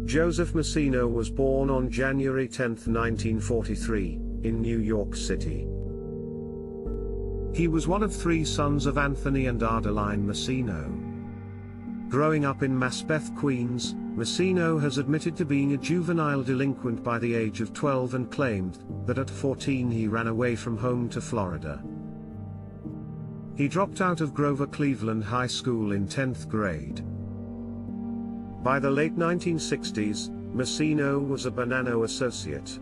Joseph Massino was born on January 10, 1943, in New York City. He was one of three sons of Anthony and Ardeline Massino. Growing up in Maspeth, Queens, Massino has admitted to being a juvenile delinquent by the age of 12 and claimed that at 14 he ran away from home to Florida. He dropped out of Grover Cleveland High School in 10th grade. By the late 1960s, Massino was a Bonanno associate.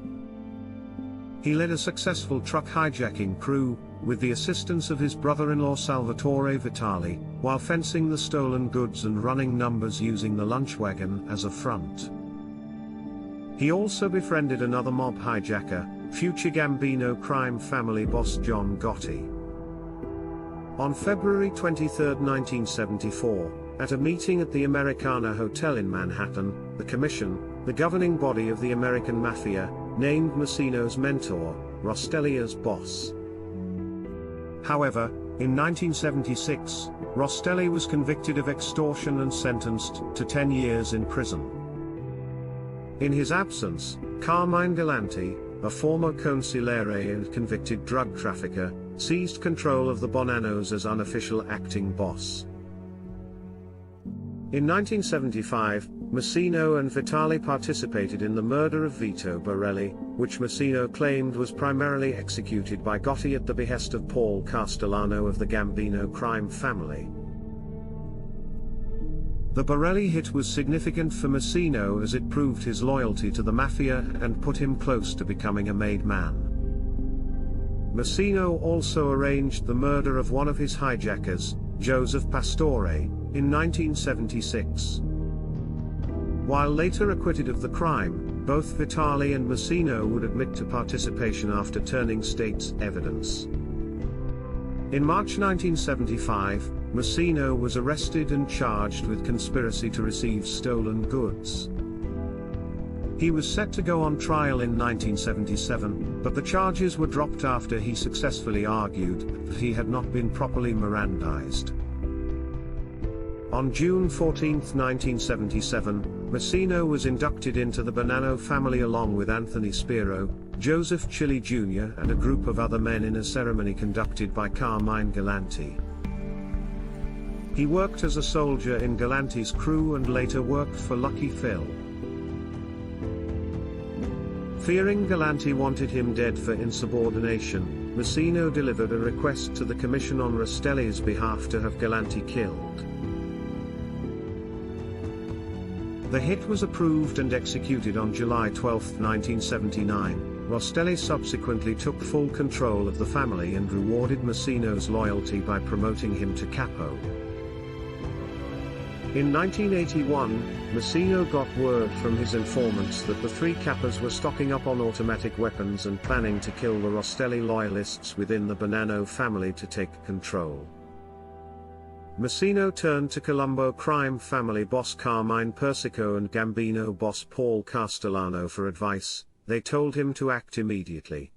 He led a successful truck hijacking crew, with the assistance of his brother-in-law Salvatore Vitali, while fencing the stolen goods and running numbers using the lunch wagon as a front. He also befriended another mob hijacker, future Gambino crime family boss John Gotti. On February 23, 1974, at a meeting at the Americana Hotel in Manhattan, the Commission, the governing body of the American Mafia, named Massino's mentor, Rostelli, as boss. However, in 1976, Rostelli was convicted of extortion and sentenced to 10 years in prison. In his absence, Carmine Galanti, a former consigliere and convicted drug trafficker, seized control of the Bonannos as unofficial acting boss. In 1975, Massino and Vitali participated in the murder of Vito Borelli, which Massino claimed was primarily executed by Gotti at the behest of Paul Castellano of the Gambino crime family. The Borelli hit was significant for Massino as it proved his loyalty to the Mafia and put him close to becoming a made man. Massino also arranged the murder of one of his hijackers, Joseph Pastore, in 1976. While later acquitted of the crime, both Vitali and Massino would admit to participation after turning state's evidence. In March 1975, Massino was arrested and charged with conspiracy to receive stolen goods. He was set to go on trial in 1977, but the charges were dropped after he successfully argued that he had not been properly Mirandized. On June 14, 1977, Massino was inducted into the Bonanno family along with Anthony Spiro, Joseph Chili Jr. and a group of other men in a ceremony conducted by Carmine Galanti. He worked as a soldier in Galanti's crew and later worked for Lucky Phil. Fearing Galanti wanted him dead for insubordination, Massino delivered a request to the Commission on Rostelli's behalf to have Galanti killed. The hit was approved and executed on July 12, 1979. Rostelli subsequently took full control of the family and rewarded Massino's loyalty by promoting him to capo. In 1981, Massino got word from his informants that the three capos were stocking up on automatic weapons and planning to kill the Rostelli loyalists within the Bonanno family to take control. Massino turned to Colombo crime family boss Carmine Persico and Gambino boss Paul Castellano for advice. They told him to act immediately.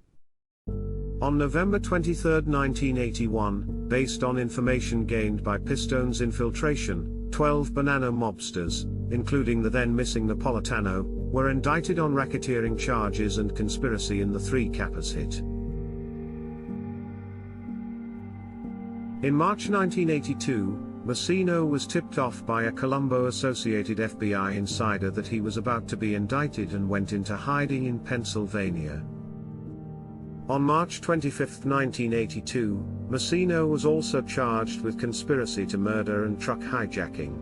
On November 23, 1981, based on information gained by Pistone's infiltration, 12 Bonanno mobsters, including the then missing Napolitano, were indicted on racketeering charges and conspiracy in the three capos hit. In March 1982, Massino was tipped off by a Colombo-associated FBI insider that he was about to be indicted and went into hiding in Pennsylvania. On March 25, 1982, Massino was also charged with conspiracy to murder and truck hijacking.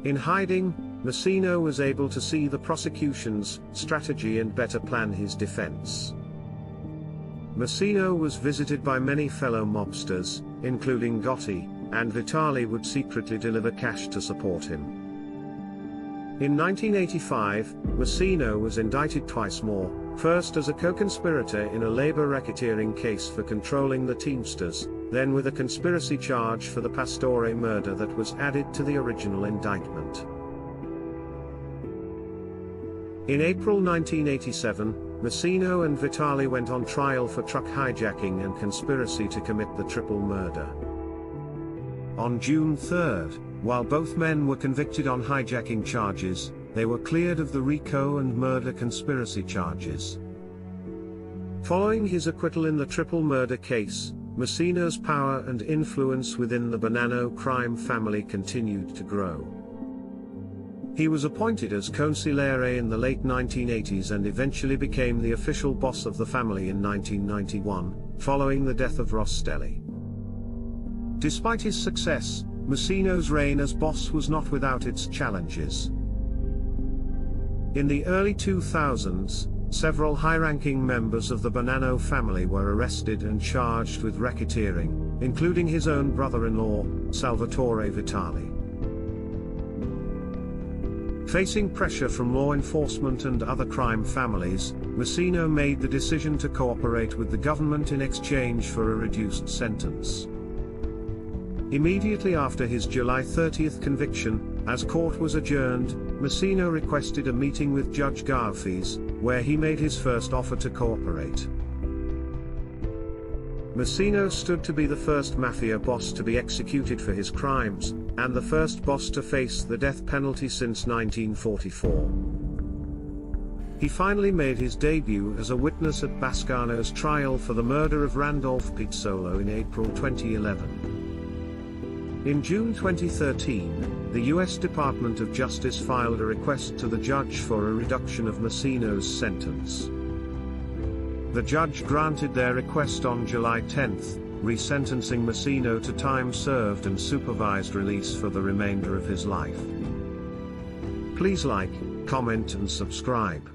In hiding, Massino was able to see the prosecution's strategy and better plan his defense. Massino was visited by many fellow mobsters, including Gotti, and Vitali would secretly deliver cash to support him. In 1985, Massino was indicted twice more, first as a co-conspirator in a labor racketeering case for controlling the Teamsters, then with a conspiracy charge for the Pastore murder that was added to the original indictment. In April 1987, Massino and Vitali went on trial for truck hijacking and conspiracy to commit the triple murder. On June 3, while both men were convicted on hijacking charges, they were cleared of the RICO and murder conspiracy charges. Following his acquittal in the triple murder case, Massino's power and influence within the Bonanno crime family continued to grow. He was appointed as consigliere in the late 1980s and eventually became the official boss of the family in 1991, following the death of Rostelli. Despite his success, Massino's reign as boss was not without its challenges. In the early 2000s, several high-ranking members of the Bonanno family were arrested and charged with racketeering, including his own brother-in-law, Salvatore Vitali. Facing pressure from law enforcement and other crime families, Massino made the decision to cooperate with the government in exchange for a reduced sentence. Immediately after his July 30th conviction, as court was adjourned, Massino requested a meeting with Judge Garfies, where he made his first offer to cooperate. Massino stood to be the first mafia boss to be executed for his crimes, and the first boss to face the death penalty since 1944. He finally made his debut as a witness at Bascano's trial for the murder of Randolph Pizzolo in April 2011. In June 2013, the U.S. Department of Justice filed a request to the judge for a reduction of Massino's sentence. The judge granted their request on July 10, resentencing Massino to time served and supervised release for the remainder of his life. Please like, comment and subscribe.